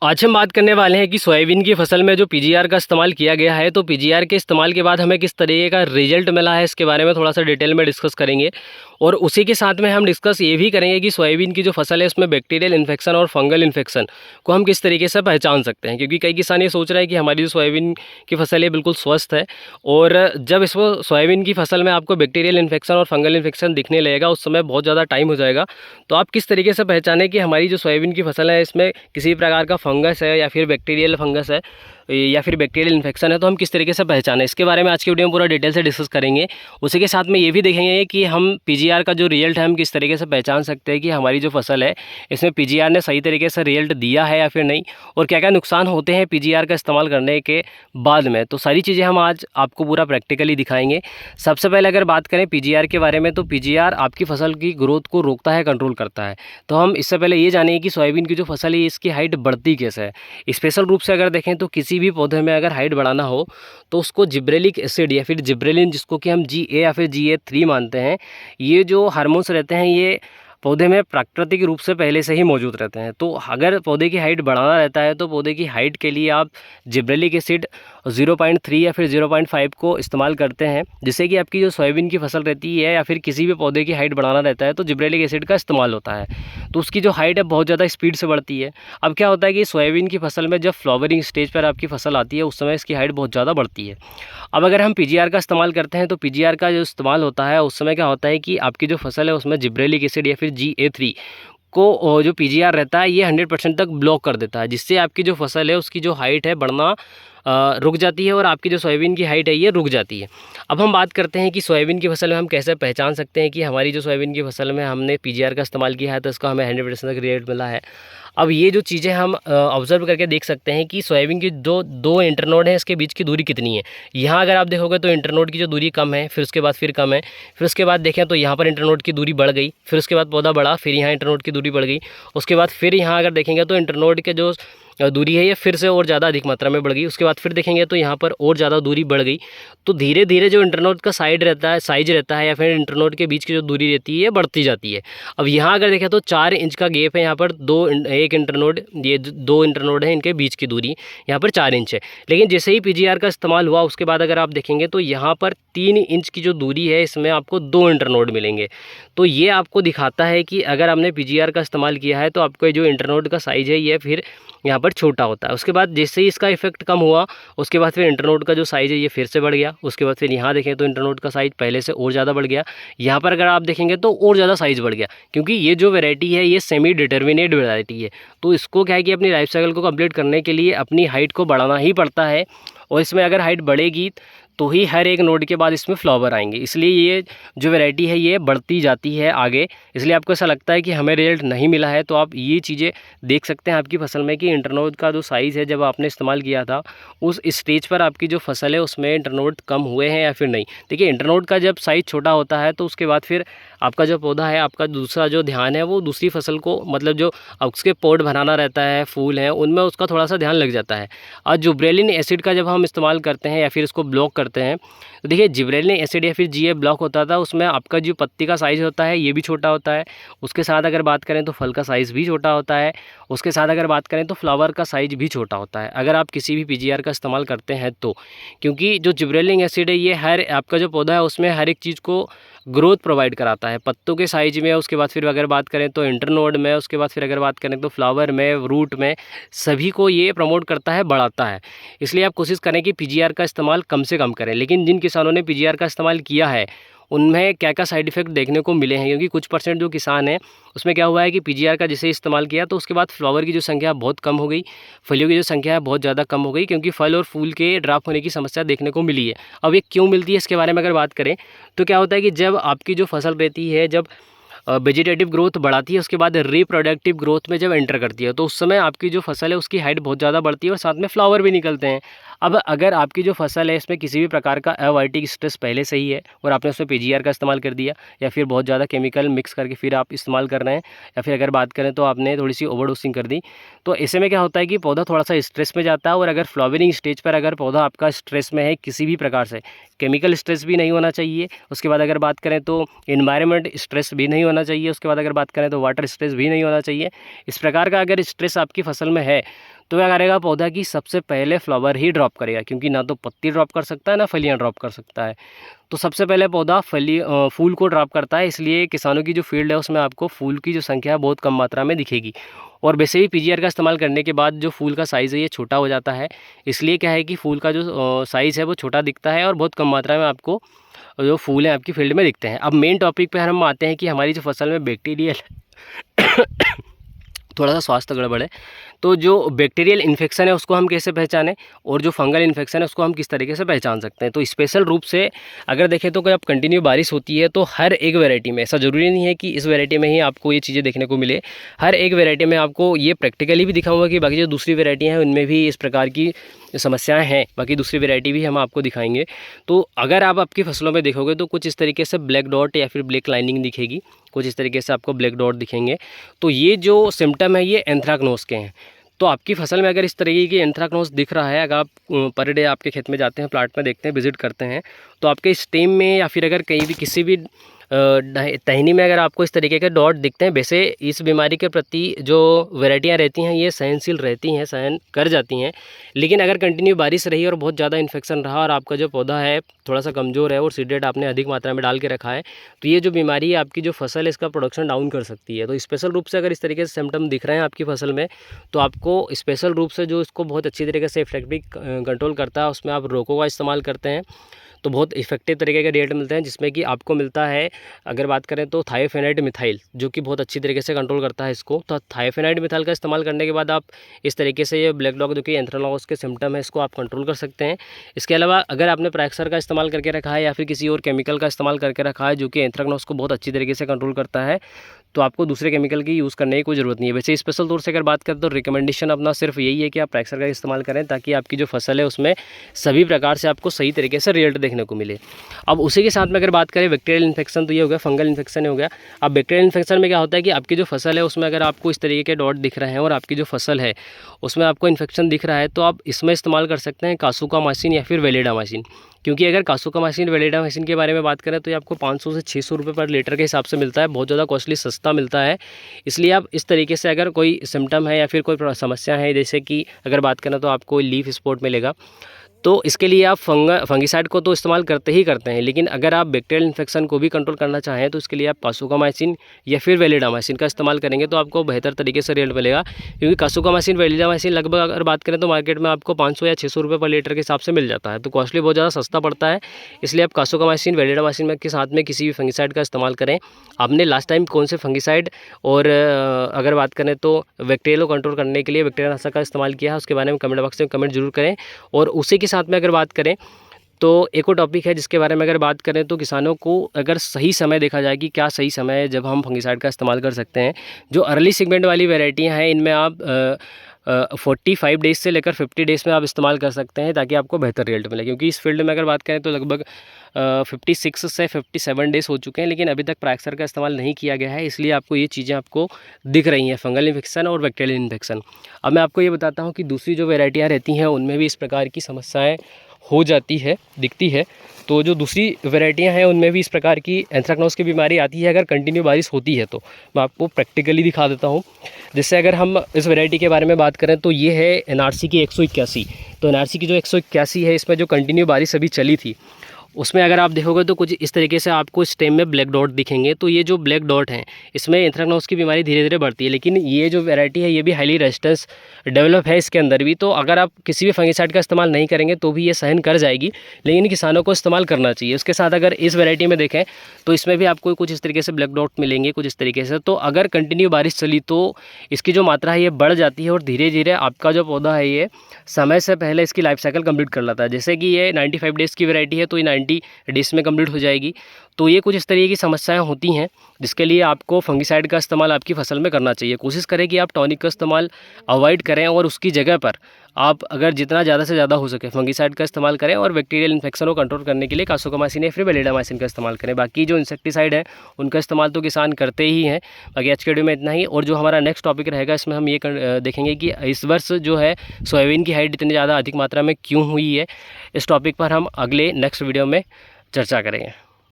आज हम बात करने वाले हैं कि सोयाबीन की फसल में जो पीजीआर का इस्तेमाल किया गया है, तो पीजीआर के इस्तेमाल के बाद हमें किस तरीके का रिजल्ट मिला है, इसके बारे में थोड़ा सा डिटेल में डिस्कस करेंगे। और उसी के साथ में हम डिस्कस ये भी करेंगे कि सोयाबीन की जो फसल है उसमें बैक्टीरियल इन्फेक्शन और फंगल इन्फेक्शन को हम किस तरीके से पहचान सकते हैं। क्योंकि कई किसान ये सोच रहे हैं कि हमारी जो सोयाबीन की फसल है बिल्कुल स्वस्थ है, और जब इसको सोयाबीन की फसल में आपको बैक्टीरियल इन्फेक्शन और फंगल इन्फेक्शन दिखने लगेगा उस समय बहुत ज़्यादा टाइम हो जाएगा। तो आप किस तरीके से पहचानें कि हमारी जो सोयाबीन की फसल है इसमें किसी भी प्रकार का फंगस है या फिर बैक्टीरियल फंगस है या फिर बैक्टीरियल इन्फेक्शन है, तो हम किस तरीके से पहचानें, इसके बारे में आज की वीडियो में पूरा डिटेल से डिस्कस करेंगे। उसी के साथ में ये भी देखेंगे कि हम पीजीआर का जो रिजल्ट है हम किस तरीके से पहचान सकते हैं कि हमारी जो फसल है इसमें पीजीआर ने सही तरीके से रिजल्ट दिया है या फिर नहीं, और क्या क्या नुकसान होते हैं पीजीआर का इस्तेमाल करने के बाद में। तो सारी चीज़ें हम आज आपको पूरा प्रैक्टिकली दिखाएंगे। सबसे पहले अगर बात करें पीजीआर के बारे में, तो पीजीआर आपकी फसल की ग्रोथ को रोकता है, कंट्रोल करता है। तो हम इससे पहले ये जानेंगे कि सोयाबीन की जो फसल है इसकी हाइट बढ़ती कैसे है। स्पेशल रूप से अगर देखें तो किसी भी पौधे में अगर हाइट बढ़ाना हो तो उसको जिब्रेलिक एसिड या फिर जिब्रेलिन, जिसको कि हम GA या फिर GA3 मानते हैं, ये जो हार्मोन्स रहते हैं ये पौधे में प्राकृतिक रूप से पहले से ही मौजूद रहते हैं। तो अगर पौधे की हाइट बढ़ाना रहता है तो पौधे की हाइट के लिए आप जिब्रेलिक एसिड 0.3 या फिर 0.5 को इस्तेमाल करते हैं, जिससे कि आपकी जो सोयाबीन की फसल रहती है या फिर किसी भी पौधे की हाइट बढ़ाना रहता है तो जिब्रेलिक एसिड का इस्तेमाल होता है। तो उसकी जो हाइट है बहुत ज़्यादा स्पीड से बढ़ती है। अब क्या होता है कि सोयाबीन की फसल में जब फ्लावरिंग स्टेज पर आपकी फसल आती है उस समय इसकी हाइट बहुत ज़्यादा बढ़ती है। अब अगर हम पीजीआर का इस्तेमाल करते हैं तो पीजीआर का जो इस्तेमाल होता है उस समय क्या होता है कि आपकी जो फसल है उसमें जिब्रेलिक एसिड या फिर GA3 को जो पीजीआर रहता है ये 100% तक ब्लॉक कर देता है, जिससे आपकी जो फसल है उसकी जो हाइट है बढ़ना रुक जाती है और आपकी जो सोयाबीन की हाइट है ये रुक जाती है। अब हम बात करते हैं कि सोयाबीन की फसल में हम कैसे पहचान सकते हैं कि हमारी जो सोयाबीन की फसल में हमने पीजीआर का इस्तेमाल किया है तो इसका हमें 100% तक रिजल्ट मिला है। अब ये जो चीज़ें हम ऑब्जर्व करके देख सकते हैं कि सोयाबीन की दो इंटरनोड हैं, इसके बीच की दूरी कितनी है। यहाँ अगर आप देखोगे तो इंटरनोड की जो दूरी कम है, फिर उसके बाद फिर कम है, फिर उसके बाद देखें तो यहाँ पर इंटरनोड की दूरी बढ़ गई, फिर उसके बाद पौधा बढ़ा, फिर यहाँ इंटरनोड की दूरी बढ़ गई, उसके बाद फिर यहाँ अगर देखेंगे तो इंटरनोड के जो दूरी है ये फिर से और ज़्यादा अधिक मात्रा में बढ़ गई, उसके बाद फिर देखेंगे तो यहाँ पर और ज़्यादा दूरी बढ़ गई। तो धीरे धीरे जो इंटरनोड का साइज़ रहता है या फिर इंटरनोड के बीच की जो दूरी रहती है ये बढ़ती जाती है। अब यहाँ अगर देखें तो 4 इंच का गैप है, यहाँ पर एक इंटरनोड, ये 2 इंटरनोड है, इनके बीच की दूरी यहाँ पर 4 इंच है। लेकिन जैसे ही पीजीआर का इस्तेमाल हुआ उसके बाद अगर आप देखेंगे तो यहाँ पर 3 इंच की जो दूरी है इसमें आपको 2 इंटरनोड मिलेंगे। तो ये आपको दिखाता है कि अगर आपने पीजीआर का इस्तेमाल किया है तो आपको जो इंटरनोड का साइज़ है ये फिर यहाँ पर छोटा होता है। उसके बाद जैसे ही इसका इफेक्ट कम हुआ उसके बाद फिर इंटरनोड का जो साइज़ है ये फिर से बढ़ गया। उसके बाद फिर यहाँ देखें तो इंटरनोड का साइज़ पहले से और ज़्यादा बढ़ गया। यहाँ पर अगर आप देखेंगे तो और ज़्यादा साइज़ बढ़ गया, क्योंकि ये जो वैरायटी है ये सेमी डिटर्मिनेट वैरायटी है। तो इसको क्या है कि अपनी लाइफ साइकिल को कंप्लीट करने के लिए अपनी हाइट को बढ़ाना ही पड़ता है, और इसमें अगर हाइट बढ़ेगी तो ही हर एक नोड के बाद इसमें फ्लावर आएंगे। इसलिए ये जो वैरायटी है ये बढ़ती जाती है आगे। इसलिए आपको ऐसा लगता है कि हमें रिजल्ट नहीं मिला है तो आप ये चीज़ें देख सकते हैं आपकी फसल में कि इंटरनोड का जो साइज़ है जब आपने इस्तेमाल किया था उस स्टेज पर आपकी जो फसल है उसमें इंटरनोड कम हुए हैं या फिर नहीं। देखिए, इंटरनोड का जब साइज़ छोटा होता है तो उसके बाद फिर आपका जो पौधा है, आपका दूसरा जो ध्यान है वो दूसरी फसल को, मतलब जो उसके पॉट बनाना रहता है, फूल हैं, उनमें उसका थोड़ा सा ध्यान लग जाता है। और जिब्रेलिन एसिड का जब हम इस्तेमाल करते हैं या फिर इसको ब्लॉक करते हैं तो देखिए, जिब्रेलिन एसिड या फिर GA ब्लॉक होता था उसमें आपका जो पत्ती का साइज़ होता है ये भी छोटा होता है। उसके साथ अगर बात करें तो फल का साइज़ भी छोटा होता है। उसके साथ अगर बात करें तो फ्लावर का साइज़ भी छोटा होता है अगर आप किसी भी पीजीआर का इस्तेमाल करते हैं तो। क्योंकि जो जिब्रेलिन एसिड है ये हर आपका जो पौधा है उसमें हर एक चीज़ को ग्रोथ प्रोवाइड कराता है, पत्तों के साइज में, उसके बाद फिर अगर बात करें तो इंटरनोड में, उसके बाद फिर अगर बात करें तो फ्लावर में, रूट में, सभी को ये प्रमोट करता है, बढ़ाता है। इसलिए आप कोशिश करें कि पीजीआर का इस्तेमाल कम से कम करें। लेकिन जिन किसानों ने पीजीआर का इस्तेमाल किया है उनमें क्या क्या साइड इफ़ेक्ट देखने को मिले हैं, क्योंकि कुछ % जो किसान हैं उसमें क्या हुआ है कि पीजीआर का जैसे इस्तेमाल किया तो उसके बाद फ्लावर की जो संख्या बहुत कम हो गई, फलियों की जो संख्या है बहुत ज़्यादा कम हो गई, क्योंकि फल और फूल के ड्रॉप होने की समस्या देखने को मिली है। अब ये क्यों मिलती है इसके बारे में अगर बात करें तो क्या होता है कि जब आपकी जो फसल रहती है, जब वेजिटेटिव ग्रोथ बढ़ाती है उसके बाद रिप्रोडक्टिव ग्रोथ में जब एंटर करती है तो उस समय आपकी जो फसल है उसकी हाइट बहुत ज़्यादा बढ़ती है और साथ में फ्लावर भी निकलते हैं। अब अगर आपकी जो फसल है इसमें किसी भी प्रकार का एबायोटिक स्ट्रेस पहले से ही है और आपने उसमें पीजीआर का इस्तेमाल कर दिया या फिर बहुत ज़्यादा केमिकल मिक्स करके फिर आप इस्तेमाल कर रहे हैं, या फिर अगर बात करें तो आपने थोड़ी सी ओवरडोसिंग कर दी, तो ऐसे में क्या होता है कि पौधा थोड़ा सा स्ट्रेस में जाता है। और अगर फ्लावरिंग स्टेज पर अगर पौधा आपका स्ट्रेस में है किसी भी प्रकार से, केमिकल स्ट्रेस भी नहीं होना चाहिए, उसके बाद अगर बात करें तो एनवायरनमेंट स्ट्रेस भी नहीं होना होना चाहिए। उसके बाद अगर बात करें तो वाटर स्ट्रेस भी नहीं होना चाहिए। इस प्रकार का अगर स्ट्रेस आपकी फसल में है तो क्या करेगा, पौधा की सबसे पहले फ्लावर ही ड्रॉप करेगा, क्योंकि ना तो पत्ती ड्रॉप कर सकता है ना फलियाँ ड्रॉप कर सकता है। तो सबसे पहले पौधा फूल को ड्रॉप करता है, इसलिए किसानों की जो फील्ड है उसमें आपको फूल की जो संख्या है बहुत कम मात्रा में दिखेगी। और वैसे भी पीजीआर का इस्तेमाल करने के बाद जो फूल का साइज़ है ये छोटा हो जाता है, इसलिए क्या है कि फूल का जो साइज़ है वो छोटा दिखता है और बहुत कम मात्रा में आपको जो फूल हैं आपकी फील्ड में दिखते हैं। अब मेन टॉपिक पे हम आते हैं कि हमारी जो फसल में बैक्टीरियल थोड़ा सा स्वास्थ्य गड़बड़ है, तो जो बैक्टीरियल इन्फेक्शन है उसको हम कैसे पहचानें और जो फंगल इन्फेक्शन है उसको हम किस तरीके से पहचान सकते हैं। तो स्पेशल रूप से अगर देखें तो जब कंटिन्यू बारिश होती है तो हर एक वैरायटी में, ऐसा ज़रूरी नहीं है कि इस वैरायटी में ही आपको ये चीज़ें देखने को मिले, हर एक वैरायटी में आपको ये प्रैक्टिकली भी दिखाऊंगा कि बाकी जो दूसरी वैरायटी हैं उनमें भी इस प्रकार की समस्याएं हैं, बाकी दूसरी वैरायटी भी हम आपको दिखाएंगे। तो अगर आप आपकी फसलों में देखोगे तो कुछ इस तरीके से ब्लैक डॉट या फिर ब्लैक लाइनिंग दिखेगी, कुछ इस तरीके से आपको ब्लैक डॉट दिखेंगे। तो ये जो सिम्टम है ये एंथ्राक्नोज के हैं। तो आपकी फसल में अगर इस तरीके की एंथ्राक्नोज दिख रहा है, अगर आप पर डे आपके खेत में जाते हैं, प्लाट में देखते हैं, विजिट करते हैं, तो आपके स्टेम में या फिर अगर कहीं भी किसी भी टहनी में अगर आपको इस तरीके के डॉट दिखते हैं, वैसे इस बीमारी के प्रति जो वैरायटियाँ रहती हैं ये सहनशील रहती हैं, सहन कर जाती हैं। लेकिन अगर कंटिन्यू बारिश रही और बहुत ज़्यादा इन्फेक्शन रहा और आपका जो पौधा है थोड़ा सा कमज़ोर है और सीडेट आपने अधिक मात्रा में डाल के रखा है, तो ये जो बीमारी है आपकी जो फसल है इसका प्रोडक्शन डाउन कर सकती है। तो स्पेशल रूप से अगर इस तरीके से सिम्टम दिख रहे हैं आपकी फसल में, तो आपको स्पेशल रूप से जो इसको बहुत अच्छी तरीके से इफेक्टिव कंट्रोल करता है उसमें आप रोको का इस्तेमाल करते हैं, तो बहुत इफेक्टिव तरीके के रिजल्ट मिलते हैं, जिसमें कि आपको मिलता है, अगर बात करें तो थायोफेनाइड मिथाइल, जो कि बहुत अच्छी तरीके से कंट्रोल करता है इसको। तो थायोफेनाइड मिथाइल का इस्तेमाल करने के बाद आप इस तरीके से ये ब्लैक डॉग जो कि एंथ्राक्नोज के सिम्टम है इसको आप कंट्रोल कर सकते हैं। इसके अलावा अगर आपने प्रैक्सर का इस्तेमाल करके रखा है या फिर किसी और केमिकल का इस्तेमाल करके रखा है जो कि एंथ्राक्नोज को बहुत अच्छी तरीके से कंट्रोल करता है, तो आपको दूसरे केमिकल की यूज़ करने की कोई ज़रूरत नहीं है। वैसे स्पेशल तौर से अगर बात करें तो रिकमेंडेशन अपना सिर्फ यही है कि आप प्रैक्सर का इस्तेमाल करें, ताकि आपकी जो फसल है उसमें सभी प्रकार से आपको सही तरीके से रिजल्ट देखने को मिले। अब उसी के साथ में अगर बात करें बैक्टीरियल इन्फेक्शन, तो ये हो गया, फंगल इन्फेक्शन हो गया। अब बैक्टीरियल इन्फेक्शन में क्या होता है कि आपकी जो फसल है उसमें अगर आपको इस तरीके के डॉट दिख रहे हैं और आपकी जो फसल है उसमें आपको इन्फेक्शन दिख रहा है, तो आप इसमें इस्तेमाल कर सकते हैं कासुकामाइसिन या फिर वेलिडामाइसिन। क्योंकि अगर कासुकामाइसिन वेलिडामाइसिन के बारे में बात करें तो ये आपको 500 से 600 रुपये पर लीटर के हिसाब से मिलता है, बहुत ज़्यादा कॉस्टली, सस्ता मिलता है। इसलिए आप इस तरीके से अगर कोई सिम्टम है या फिर कोई समस्या है, जैसे कि अगर बात करें तो आपको लीफ स्पॉट मिलेगा, तो इसके लिए आप फंगिसाइड को तो इस्तेमाल करते ही करते हैं, लेकिन अगर आप बैक्टीरियल इन्फेक्शन को भी कंट्रोल करना चाहें तो इसके लिए आप कासुकामाइसिन या फिर वेलिडामाइसिन का इस्तेमाल करेंगे तो आपको बेहतर तरीके से रिजल्ट मिलेगा। क्योंकि कासुकामाइसिन वेलिडामाइसिन लगभग अगर बात करें तो मार्केट में आपको 500 या 600 रुपये पर लीटर के हिसाब से मिल जाता है, तो कॉस्टली बहुत ज़्यादा सस्ता पड़ता है। इसलिए आप कासुकामाइसिन वेलिडामाइसिन के साथ में किसी भी फंगिसाइड का इस्तेमाल करें। आपने लास्ट टाइम कौन से फंगिसाइड और अगर बात करें तो बैक्टीरिया को कंट्रोल करने के लिए बैक्टीरिया नाशक का इस्तेमाल किया है, उसके बारे में कमेंट बॉक्स में कमेंट जरूर करें। और उसी के साथ में अगर बात करें तो एक और टॉपिक है जिसके बारे में अगर बात करें तो किसानों को अगर सही समय देखा जाए कि क्या सही समय है जब हम फंगिसाइड का इस्तेमाल कर सकते हैं। जो अर्ली सेगमेंट वाली वैरायटियां हैं इनमें आप 45 डेज़ से लेकर 50 डेज़ में आप इस्तेमाल कर सकते हैं, ताकि आपको बेहतर रिजल्ट मिले। क्योंकि इस फील्ड में अगर बात करें तो लगभग 56 से 57 डेज़ हो चुके हैं, लेकिन अभी तक प्रैक्सर का इस्तेमाल नहीं किया गया है, इसलिए आपको ये चीज़ें आपको दिख रही हैं, फंगल इन्फेक्शन और बैक्टीरियल इन्फेक्शन। अब मैं आपको ये बताता हूँ कि दूसरी जो वैरायटियाँ रहती हैं उनमें भी इस प्रकार की समस्याएँ हो जाती है, दिखती है। तो जो दूसरी वैरायटियां हैं उनमें भी इस प्रकार की एंथ्राक्नोज की बीमारी आती है अगर कंटिन्यू बारिश होती है। तो मैं आपको प्रैक्टिकली दिखा देता हूं। जैसे अगर हम इस वैरायटी के बारे में बात करें तो ये है एनआरसी की 181। तो एनआरसी की जो 181 है इसमें जो कंटिन्यू बारिश अभी चली थी उसमें अगर आप देखोगे तो कुछ इस तरीके से आपको स्टेम में ब्लैक डॉट दिखेंगे। तो ये जो ब्लैक डॉट हैं इसमें एंथ्राक्नोज की बीमारी धीरे धीरे बढ़ती है, लेकिन ये जो वैरायटी है ये भी हाईली रेजिस्टेंस डेवलप है इसके अंदर भी। तो अगर आप किसी भी फंगिसाइड का इस्तेमाल नहीं करेंगे तो भी ये सहन कर जाएगी, लेकिन किसानों को इस्तेमाल करना चाहिए। उसके साथ अगर इस वैरायटी में देखें तो इसमें भी आपको कुछ इस तरीके से ब्लैक डॉट मिलेंगे, कुछ इस तरीके से। तो अगर कंटिन्यू बारिश चली तो इसकी जो मात्रा है ये बढ़ जाती है और धीरे धीरे आपका जो पौधा है ये समय से पहले इसकी लाइफ साइकिल कंप्लीट कर लेता है। जैसे कि ये 95 डेज़ की वैरायटी है तो ये 90 डेज़ में कंप्लीट हो जाएगी। तो ये कुछ इस तरीके की समस्याएं होती हैं जिसके लिए आपको फंगिसाइड का इस्तेमाल आपकी फसल में करना चाहिए। कोशिश करें कि आप टॉनिक का इस्तेमाल अवॉइड करें और उसकी जगह पर आप अगर जितना ज़्यादा से ज़्यादा हो सके फंगिसाइड का इस्तेमाल करें और बैक्टीरियल इन्फेक्शन को कंट्रोल करने के लिए कासुकामाइसिन या फिर वेलिडामाइसिन का इस्तेमाल करें। बाकी जो इंसेक्टिसाइड है उनका इस्तेमाल तो किसान करते ही हैं। बाकी आज के वीडियो में इतना ही। और जो हमारा नेक्स्ट टॉपिक रहेगा इसमें हम ये देखेंगे कि इस वर्ष जो है सोयाबीन की हाइट इतनी ज़्यादा अधिक मात्रा में क्यों हुई है। इस टॉपिक पर हम अगले नेक्स्ट वीडियो में चर्चा करेंगे।